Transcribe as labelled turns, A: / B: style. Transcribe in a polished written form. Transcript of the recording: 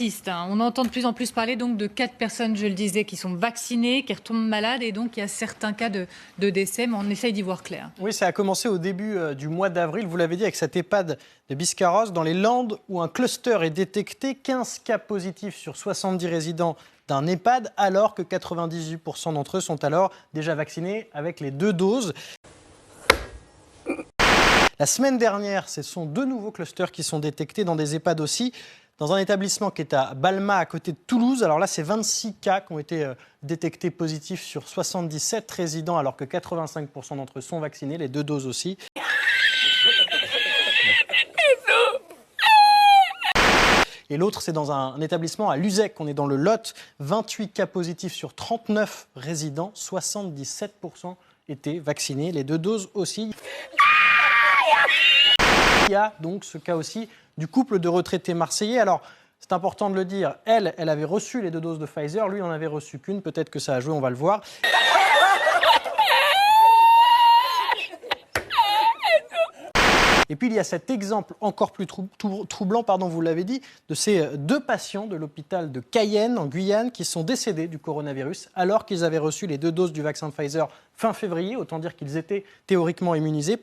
A: persiste. On entend de plus en plus parler donc de 4 personnes, je le disais, qui sont vaccinées, qui retombent malades et donc il y a certains cas de décès, mais on essaye d'y voir clair.
B: Oui, ça a commencé au début du mois d'avril, vous l'avez dit, avec cette EHPAD de Biscarrosse, dans les Landes, où un cluster est détecté, 15 cas positifs sur 70 résidents d'un EHPAD, alors que 98% d'entre eux sont alors déjà vaccinés avec les 2 doses. La semaine dernière, ce sont 2 nouveaux clusters qui sont détectés dans des EHPAD aussi, dans un établissement qui est à Balma, à côté de Toulouse. Alors là, c'est 26 cas qui ont été détectés positifs sur 77 résidents, alors que 85% d'entre eux sont vaccinés, les 2 doses aussi. Et l'autre, c'est dans un établissement à Luzec, on est dans le Lot, 28 cas positifs sur 39 résidents, 77% étaient vaccinés, les 2 doses aussi. Il y a donc ce cas aussi du couple de retraités marseillais. Alors, c'est important de le dire, elle avait reçu les 2 doses de Pfizer, lui, il n'en avait reçu qu'une. Peut-être que ça a joué, on va le voir. Et puis, il y a cet exemple encore plus troublant, vous l'avez dit, de ces 2 patients de l'hôpital de Cayenne, en Guyane, qui sont décédés du coronavirus alors qu'ils avaient reçu les 2 doses du vaccin Pfizer fin février. Autant dire qu'ils étaient théoriquement immunisés.